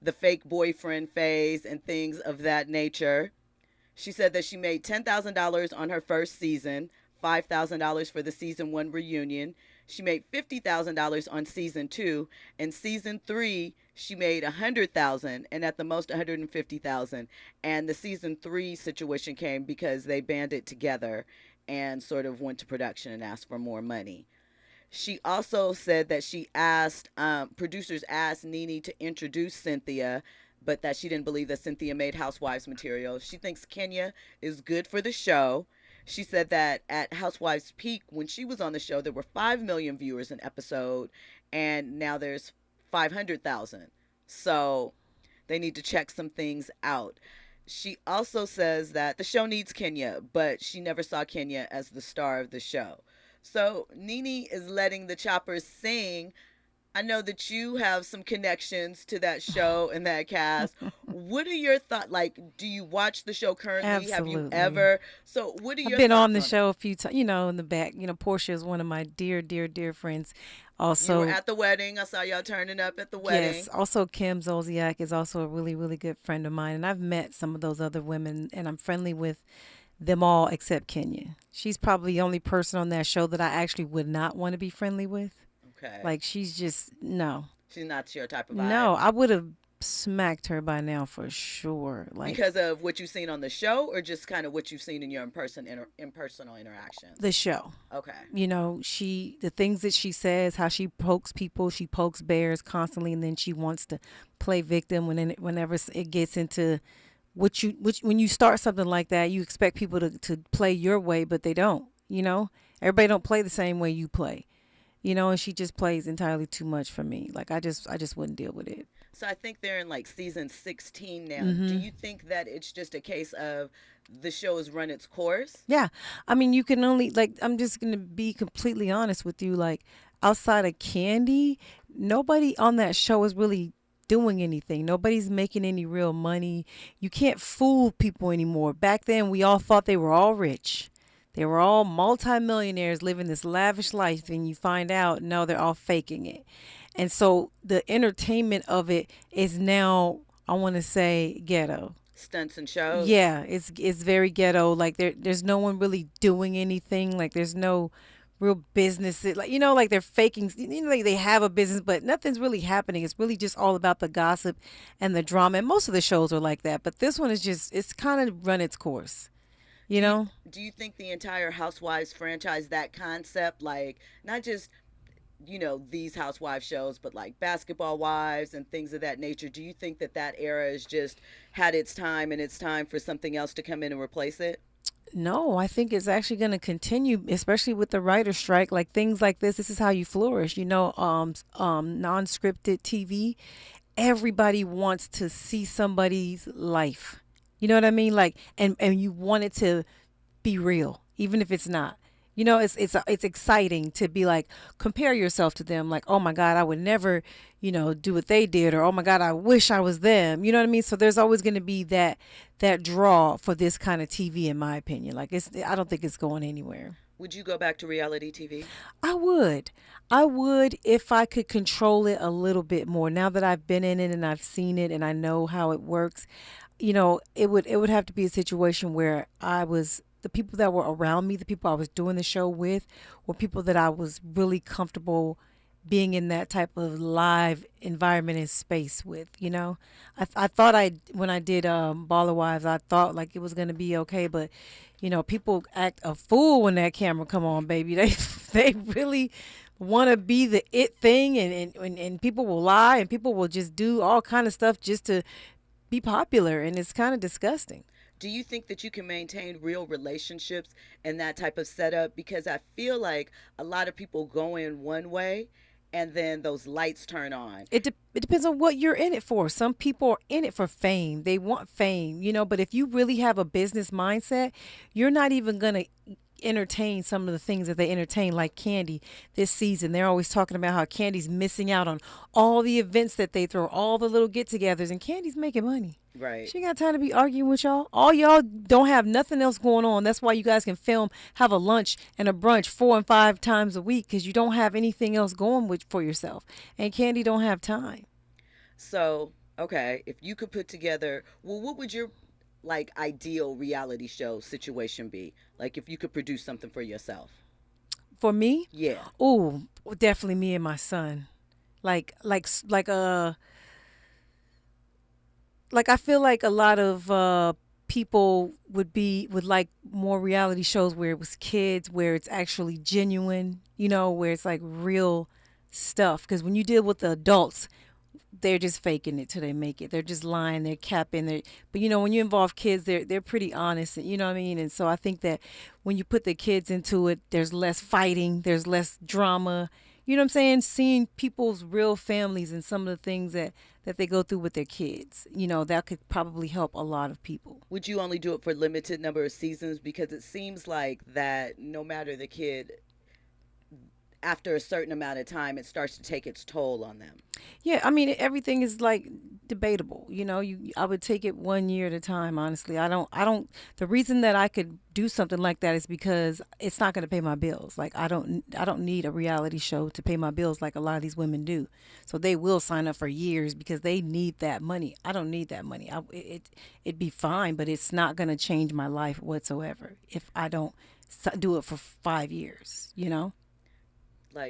the fake boyfriend phase and things of that nature. She said that she made $10,000 on her first season, $5,000 for the season 1 reunion. She made $50,000 on season 2, and season 3 she made $100,000 and at the most $150,000. And the season 3 situation came because they banded together and sort of went to production and asked for more money. She also said that she asked, producers asked Nene to introduce Cynthia, but that she didn't believe that Cynthia made Housewives material. She thinks Kenya is good for the show. She said that at Housewives' peak, when she was on the show, there were 5 million viewers an episode, and now there's 500,000. So they need to check some things out. She also says that the show needs Kenya, but she never saw Kenya as the star of the show. So Nene is letting the choppers sing. I know that you have some connections to that show and that cast. What are your thoughts? Like, do you watch the show currently? Absolutely. Have you ever? So what are your I've been thoughts on the show a few times, you know, in the back. You know, Portia is one of my dear, dear, dear friends. Also, you were at the wedding. I saw y'all turning up at the wedding. Yes. Also, Kim Zolciak is also a really, really good friend of mine. And I've met some of those other women, and I'm friendly with them all except Kenya. She's probably the only person on that show that I actually would not want to be friendly with. Okay. Like, she's just, no. She's not your type of vibe. No, I would have smacked her by now for sure. Like, because of what you've seen on the show, or just kind of what you've seen in your impersonal interactions? The show. Okay. You know, the things that she says, how she pokes people, she pokes bears constantly, and then she wants to play victim whenever it gets into when you start something like that, you expect people to play your way, but they don't. You know, everybody don't play the same way you play. You know, and she just plays entirely too much for me. Like, I just wouldn't deal with it. So I think they're in like season 16 now. Mm-hmm. Do you think that it's just a case of the show has run its course? Yeah. I mean, you can only, like, I'm just going to be completely honest with you. Like, outside of Candy, nobody on that show is really doing anything. Nobody's making any real money. You can't fool people anymore. Back then, we all thought they were all rich. They were all multimillionaires living this lavish life, and you find out, no, they're all faking it. And so the entertainment of it is now, I want to say, ghetto. Stunts and shows? Yeah, it's very ghetto. Like, there's no one really doing anything. Like, there's no real business. Like, you know, like they're faking, you know, like they have a business, but nothing's really happening. It's really just all about the gossip and the drama. And most of the shows are like that. But this one is just, it's kind of run its course. You know? Do you think the entire Housewives franchise, that concept, like, not just these housewife shows, but like Basketball Wives and things of that nature. Do you think that era has just had its time and it's time for something else to come in and replace it? No, I think it's actually going to continue, especially with the writer strike. Like things like this is how you flourish. Non-scripted TV. Everybody wants to see somebody's life. You know what I mean? Like, and you want it to be real, even if it's not. It's exciting to be like, compare yourself to them. Like, oh my God, I would never, do what they did, or oh my God, I wish I was them. You know what I mean? So there's always going to be that draw for this kind of TV, in my opinion. Like, I don't think it's going anywhere. Would you go back to reality TV? I would if I could control it a little bit more. Now that I've been in it and I've seen it and I know how it works, it would have to be a situation where the people that were around me, the people I was doing the show with, were people that I was really comfortable being in that type of live environment and space with. I thought when I did Baller Wives, I thought like it was going to be okay, but people act a fool when that camera come on, baby. They really want to be the it thing, and people will lie, and people will just do all kind of stuff just to be popular, and it's kind of disgusting. Do you think that you can maintain real relationships in that type of setup? Because I feel like a lot of people go in one way and then those lights turn on. It depends on what you're in it for. Some people are in it for fame. They want fame, but if you really have a business mindset, you're not even going to entertain some of the things that they entertain, like Candy this season. They're always talking about how Candy's missing out on all the events that they throw, all the little get-togethers, and Candy's making money. Right. She ain't got time to be arguing with y'all. All y'all don't have nothing else going on. That's why you guys can have a lunch and a brunch 4 and 5 times a week, because you don't have anything else going for yourself. And Candy don't have time. So, okay, if you could put together, what would your ideal reality show situation be? Like if you could produce something for yourself. For me? Yeah. Oh, definitely me and my son. Like I feel like a lot of people would like more reality shows where it was kids, where it's actually genuine, where it's like real stuff. Because when you deal with the adults, they're just faking it till they make it. They're just lying. They're capping. But when you involve kids, they're pretty honest. You know what I mean? And so I think that when you put the kids into it, there's less fighting. There's less drama. You know what I'm saying? Seeing people's real families and some of the things that they go through with their kids, that could probably help a lot of people. Would you only do it for a limited number of seasons? Because it seems like that no matter the kid, after a certain amount of time, it starts to take its toll on them. Yeah, I mean, everything is like debatable. I would take it 1 year at a time. Honestly, I don't. The reason that I could do something like that is because it's not going to pay my bills. Like I don't need a reality show to pay my bills like a lot of these women do. So they will sign up for years because they need that money. I don't need that money. It'd be fine, but it's not going to change my life whatsoever if I don't do it for 5 years.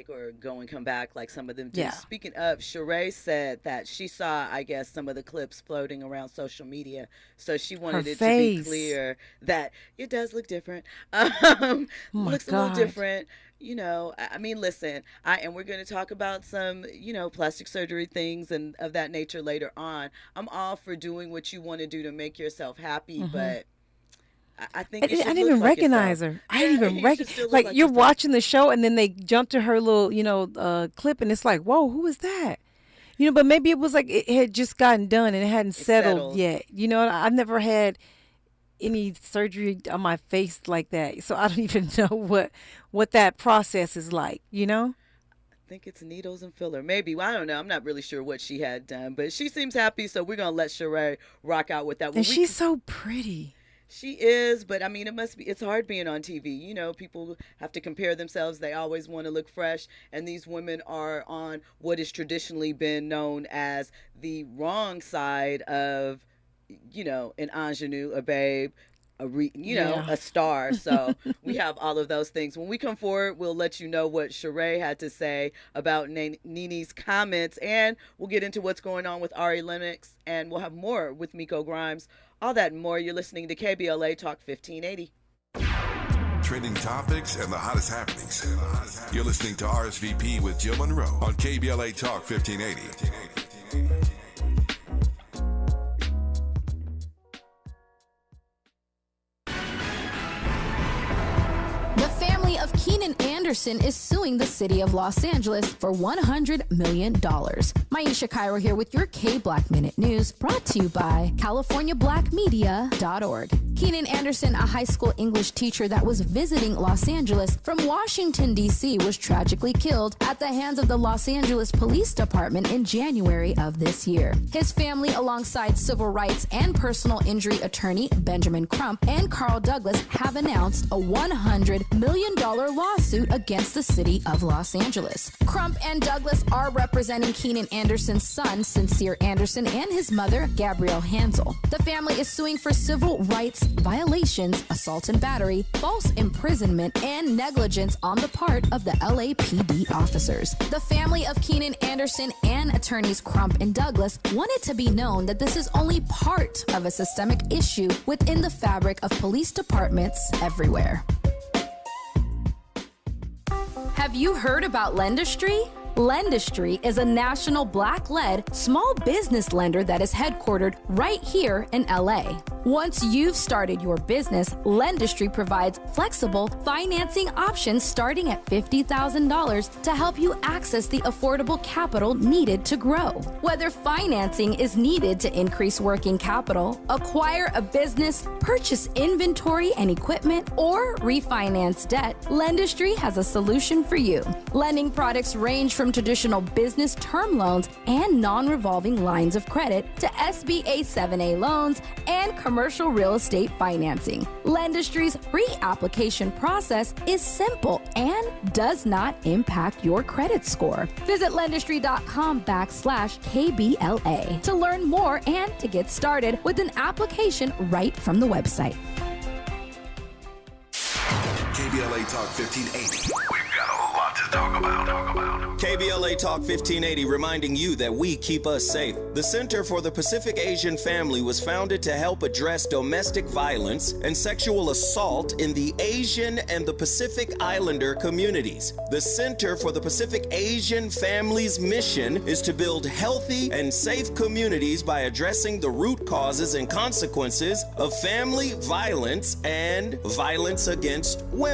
Or go and come back like some of them do. Yeah. Speaking of, Sheree said that she saw, I guess, some of the clips floating around social media. So she wanted it to be clear that it does look different. Looks a little different. I mean, listen, and we're going to talk about some, plastic surgery things and of that nature later on. I'm all for doing what you want to do to make yourself happy, but I think I didn't even recognize her. I didn't even recognize. Like you're watching the show, and then they jump to her little, clip, and it's like, whoa, who is that? But maybe it was like it had just gotten done and it hadn't settled yet. I've never had any surgery on my face like that, so I don't even know what that process is like. I think it's needles and filler. Maybe. Well, I don't know. I'm not really sure what she had done, but she seems happy, so we're gonna let Sheree rock out with that. And she's so pretty. She is, but I mean, it's hard being on TV. People have to compare themselves. They always want to look fresh. And these women are on what has traditionally been known as the wrong side of, an ingenue, a babe, a star. So we have all of those things. When we come forward, we'll let you know what Sheree had to say about Nene's comments. And we'll get into what's going on with Ari Lennox. And we'll have more with Miko Grimes. All that and more. You're listening to KBLA Talk 1580. trending topics and the hottest happenings. You're listening to RSVP with Jill Munroe on KBLA Talk 1580. The family of Keenan Anderson is suing the city of Los Angeles for $100 million. Maisha Cairo here with your K-Black Minute News, brought to you by CaliforniaBlackMedia.org. Keenan Anderson, a high school English teacher that was visiting Los Angeles from Washington, D.C., was tragically killed at the hands of the Los Angeles Police Department in January of this year. His family, alongside civil rights and personal injury attorney Benjamin Crump and Carl Douglas, have announced a $100 million lawsuit against the city of Los Angeles. Crump and Douglas are representing Keenan Anderson's son, Sincere Anderson, and his mother, Gabrielle Hansel. The family is suing for civil rights violations, assault and battery, false imprisonment, and negligence on the part of the LAPD officers. The family of Keenan Anderson and attorneys Crump and Douglas want it to be known that this is only part of a systemic issue within the fabric of police departments everywhere. Have you heard about Lendistry? Lendistry is a national Black-led small business lender that is headquartered right here in LA. Once you've started your business, Lendistry provides flexible financing options starting at $50,000 to help you access the affordable capital needed to grow. Whether financing is needed to increase working capital, acquire a business, purchase inventory and equipment, or refinance debt, Lendistry has a solution for you. Lending products range from traditional business term loans and non-revolving lines of credit to SBA 7A loans and commercial real estate financing. Lendistry's pre-application process is simple and does not impact your credit score. Visit lendistry.com/KBLA to learn more and to get started with an application right from the website. KBLA Talk 1580. We've got a lot to talk about. KBLA Talk 1580 reminding you that we keep us safe. The Center for the Pacific Asian Family was founded to help address domestic violence and sexual assault in the Asian and the Pacific Islander communities. The Center for the Pacific Asian Family's mission is to build healthy and safe communities by addressing the root causes and consequences of family violence and violence against women.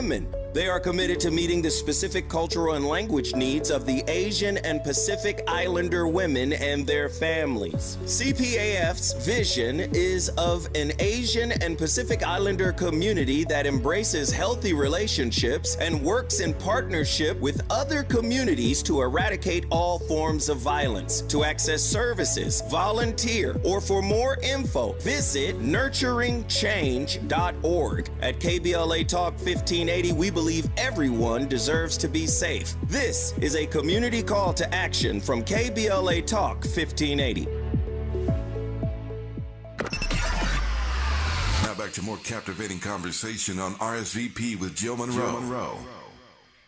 They are committed to meeting the specific cultural and language needs of the Asian and Pacific Islander women and their families. CPAF's vision is of an Asian and Pacific Islander community that embraces healthy relationships and works in partnership with other communities to eradicate all forms of violence. To access services, volunteer, or for more info, visit nurturingchange.org. At KBLA Talk 1580, we believe everyone deserves to be safe. This is a community call to action from KBLA Talk 1580. Now back to more captivating conversation on RSVP with Jill Munroe.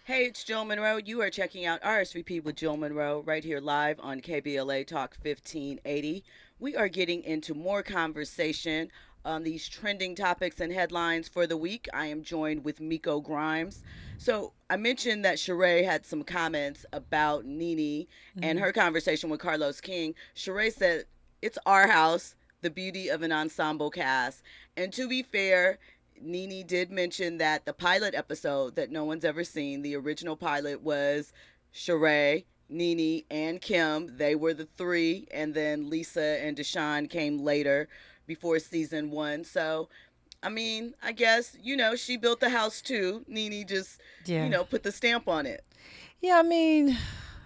Hey, it's Jill Munroe. You are checking out RSVP with Jill Munroe right here live on KBLA Talk 1580. We are getting into more conversation on these trending topics and headlines for the week. I am joined with Miko Grimes. So I mentioned that Sheree had some comments about Nene and her conversation with Carlos King. Sheree said, it's our house, the beauty of an ensemble cast. And to be fair, Nene did mention that the pilot episode that no one's ever seen, the original pilot, was Sheree, Nene, and Kim. They were the three, and then Lisa and Deshaun came later before season 1. So, I mean, I guess, she built the house too. Nene just, put the stamp on it. Yeah, I mean,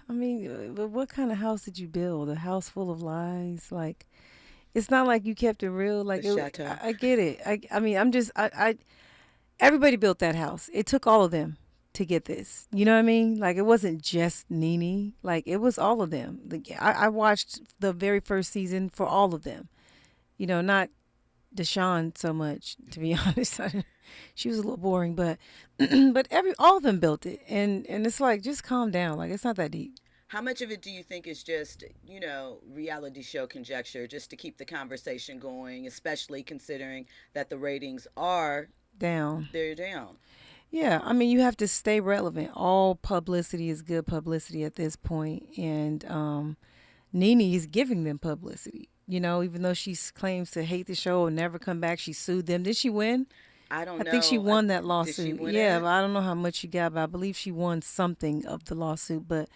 what kind of house did you build? A house full of lies? Like, it's not like you kept it real. Like, I get it. Everybody built that house. It took all of them to get this. You know what I mean? Like, it wasn't just Nene. Like, it was all of them. I watched the very first season for all of them. Not Deshaun so much, to be honest. She was a little boring, but all of them built it, and it's like, just calm down. Like, it's not that deep. How much of it do you think is just, reality show conjecture, just to keep the conversation going, especially considering that the ratings are down? They're down. Yeah, I mean, you have to stay relevant. All publicity is good publicity at this point, and Nene is giving them publicity. You know, even though she claims to hate the show and never come back, she sued them. Did she win? I don't know. I think she won that Did she lawsuit. win Yeah, it? but I don't know how much she got, but I believe she won something of the lawsuit. But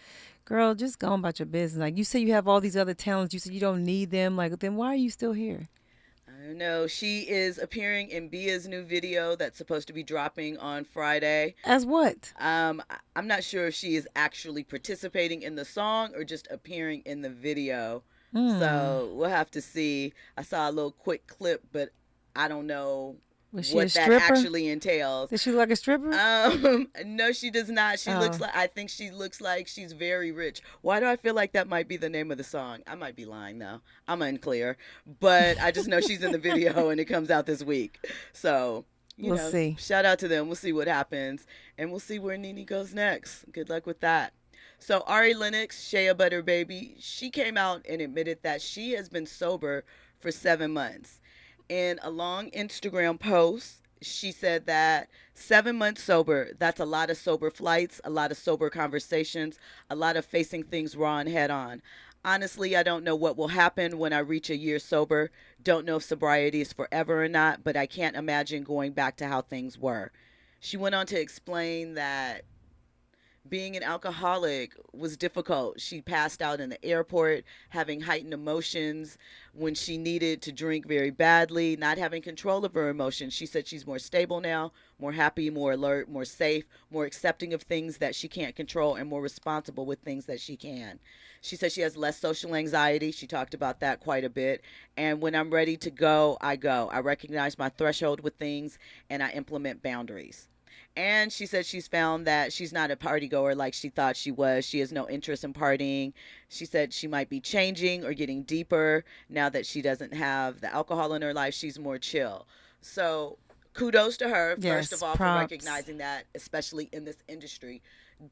girl, just go on about your business. Like, you say you have all these other talents. You said you don't need them. Like, then why are you still here? I don't know. She is appearing in Bia's new video that's supposed to be dropping on Friday. As what? I'm not sure if she is actually participating in the song or just appearing in the video. So we'll have to see. I saw a little quick clip, but I don't know Was she what a that stripper? actually entails. Does she look like a stripper? No, she does not. She looks like, I think she looks like she's very rich. Why do I feel like that might be the name of the song? I might be lying though. I'm unclear, but I just know she's in the video and it comes out this week. So, you We'll know, see. shout out to them. We'll see what happens and we'll see where Nene goes next. Good luck with that. So Ari Lennox, Shea Butter Baby, she came out and admitted that she has been sober for 7 months. In a long Instagram post, she said that 7 months sober, that's a lot of sober flights, a lot of sober conversations, a lot of facing things raw and head on. Honestly, I don't know what will happen when I reach a year sober. Don't know if sobriety is forever or not, but I can't imagine going back to how things were. She went on to explain that being an alcoholic was difficult. She passed out in the airport, having heightened emotions when she needed to drink very badly, not having control of her emotions. She said she's more stable now, more happy, more alert, more safe, more accepting of things that she can't control, and more responsible with things that she can. She said she has less social anxiety. She talked about that quite a bit. And when I'm ready to go, I go. I recognize my threshold with things, and I implement boundaries. And she said she's found that she's not a party goer like she thought she was. She has no interest in partying. She said she might be changing or getting deeper now that she doesn't have the alcohol in her life. She's more chill. So kudos to her, Yes, first of all, props. for recognizing that, especially in this industry.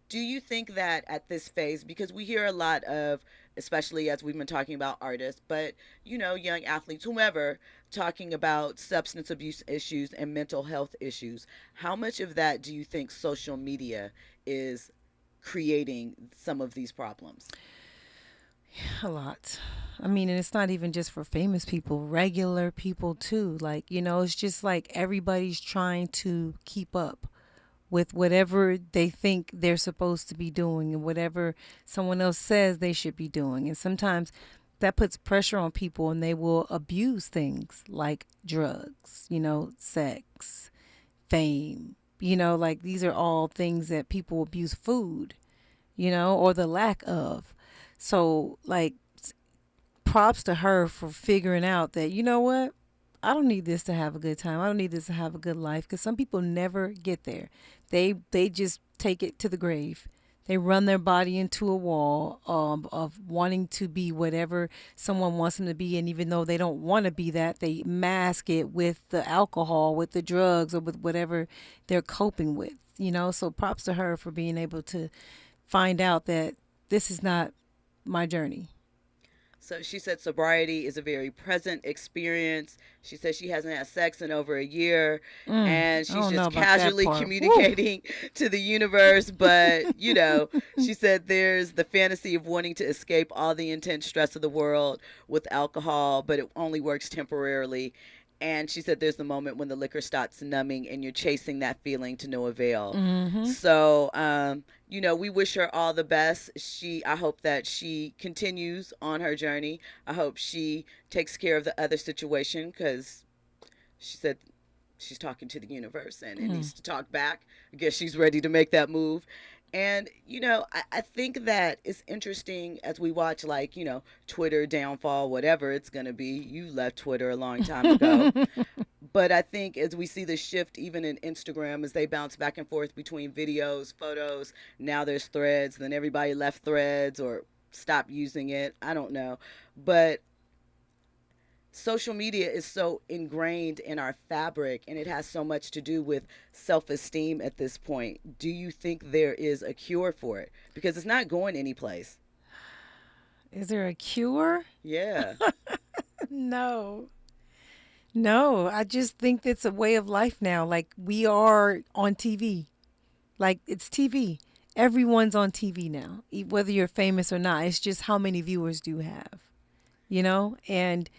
Do you think that at this phase, because we hear a lot of, especially as we've been talking about artists, but, you know, young athletes, whomever, talking about substance abuse issues and mental health issues, how much of that do you think social media is creating some of these problems? A lot. I mean, and it's not even just for famous people, regular people too. Like, you know, it's just like everybody's trying to keep up with whatever they think they're supposed to be doing and whatever someone else says they should be doing. And sometimes that puts pressure on people and they will abuse things like drugs, you know, sex, fame, you know, like these are all things that people abuse, food, you know, or the lack of. So like props to her for figuring out that, you know what? I don't need this to have a good time. I don't need this to have a good life, because some people never get there. They just take it to the grave. They run their body into a wall of wanting to be whatever someone wants them to be. And even though they don't want to be that, they mask it with the alcohol, with the drugs, or with whatever they're coping with, you know. So props to her for being able to find out that this is not my journey. So she said sobriety is a very present experience. She said she hasn't had sex in over a year, and she's just casually communicating to the universe. But, you know, she said there's the fantasy of wanting to escape all the intense stress of the world with alcohol, but it only works temporarily. And she said there's the moment when the liquor stops numbing and you're chasing that feeling to no avail. Mm-hmm. So, you know, we wish her all the best. I hope that she continues on her journey. I hope she takes care of the other situation, because she said she's talking to the universe and it needs to talk back. I guess she's ready to make that move. And, you know, I think that it's interesting as we watch, like, you know, Twitter downfall, whatever it's going to be. You left Twitter a long time ago. But I think as we see the shift, even in Instagram, as they bounce back and forth between videos, photos, now there's Threads, then everybody left Threads or stopped using it. I don't know. But social media is so ingrained in our fabric, and it has so much to do with self-esteem at this point. Do you think there is a cure for it? Because it's not going anyplace. Is there a cure? Yeah. No, I just think it's a way of life now. Like, we are on TV. Like, it's TV. Everyone's on TV now, whether you're famous or not. It's just how many viewers do you have, you know? And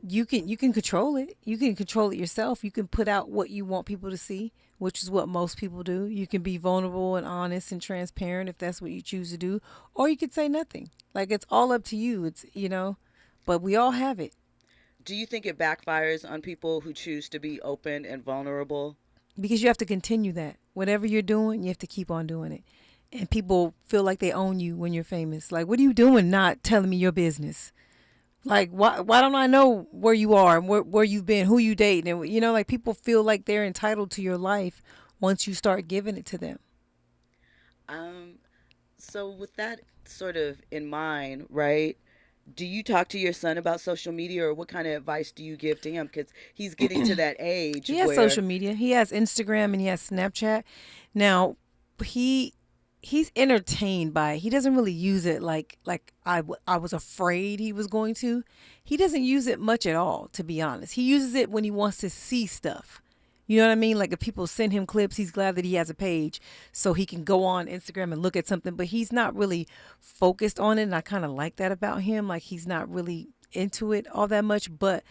you can control it. You can control it yourself. You can put out what you want people to see, which is what most people do. You can be vulnerable and honest and transparent if that's what you choose to do, or you could say nothing. Like, it's all up to you. It's, you know, but we all have it. Do you think it backfires on people who choose to be open and vulnerable? Because you have to continue that. Whatever you're doing, you have to keep on doing it. And people feel like they own you when you're famous. Like, what are you doing not telling me your business? Like, why don't I know where you are and where you've been, who you dating? And, you know, like, people feel like they're entitled to your life once you start giving it to them. So with that sort of in mind, right, do you talk to your son about social media, or what kind of advice do you give to him? Because he's getting to that age. He has where... social media. He has Instagram and he has Snapchat. Now, he's entertained by it. He doesn't really use it like I was afraid he was going to. He doesn't use it much at all, to be honest. He uses it when he wants to see stuff. You know what I mean? Like, if people send him clips, he's glad that he has a page so he can go on Instagram and look at something. But he's not really focused on it, and I kind of like that about him. Like, he's not really into it all that much. But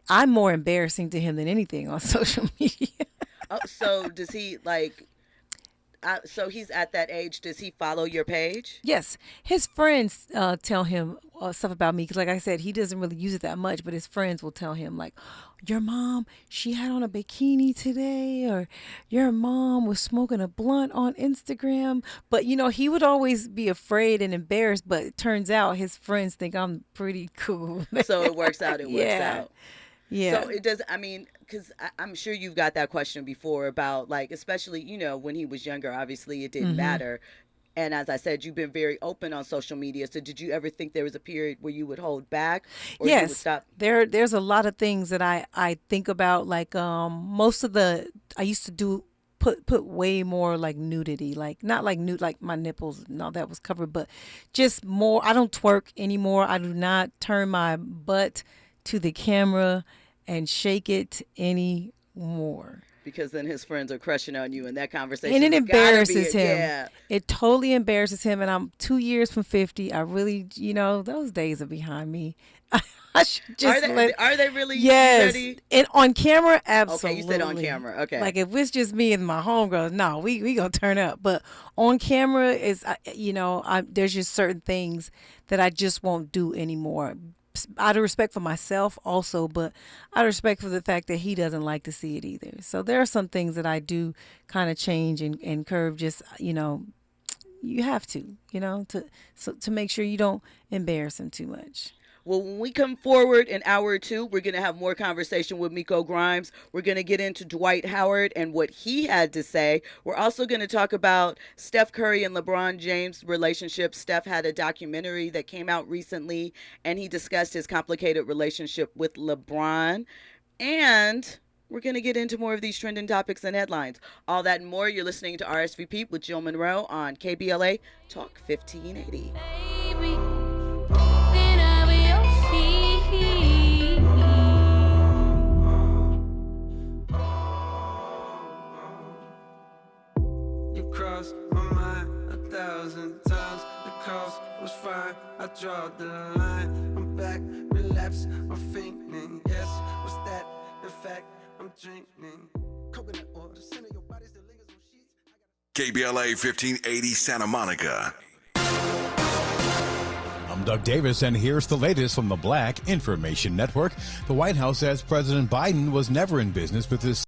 I'm more embarrassing to him than anything on social media. Oh, so does he, like... so he's at that age. Does he follow your page? Yes. His friends tell him stuff about me. Because like I said, he doesn't really use it that much. But his friends will tell him, like, your mom, she had on a bikini today. Or your mom was smoking a blunt on Instagram. But, you know, he would always be afraid and embarrassed. But it turns out his friends think I'm pretty cool. So it works out. It works out. Yeah. So it does, I mean, because I'm sure you've got that question before about, like, especially, you know, when he was younger, obviously it didn't matter. And as I said, you've been very open on social media. So did you ever think there was a period where you would hold back? Or yes. You would stop? There's a lot of things that I think about. Like, most of I used to do put way more like nudity, like not like nude, like my nipples and all that was covered, but just more. I don't twerk anymore. I do not turn my butt to the camera and shake it anymore. Because then his friends are crushing on you, and that conversation. And it embarrasses him. Yeah. It totally embarrasses him. And I'm 2 years from 50. I really, you know, those days are behind me. I should just are they really ready? And on camera, absolutely. Okay, you said on camera. Okay. Like, if it's just me and my homegirls, no, we gonna turn up. But on camera is, you know, there's just certain things that I just won't do anymore. Out of respect for myself also, but out of respect for the fact that he doesn't like to see it either. So there are some things that I do kind of change and curve, just, you know, you have to, you know, to make sure you don't embarrass him too much. Well, when we come forward in hour 2, we're going to have more conversation with Miko Grimes. We're going to get into Dwight Howard and what he had to say. We're also going to talk about Steph Curry and LeBron James' relationship. Steph had a documentary that came out recently, and he discussed his complicated relationship with LeBron. And we're going to get into more of these trending topics and headlines. All that and more. You're listening to RSVP with Jill Munroe on KBLA Talk 1580. Baby. Crossed my mind 1,000 times. The cost was fine. I draw the line. I'm back, relapse. I'm fainting. Yes, what's that? In fact, I'm drinking coconut oil. The center of your body's the lingers on sheets. KBLA 1580 Santa Monica. I'm Doug Davis, and here's the latest from the Black Information Network. The White House says President Biden was never in business with his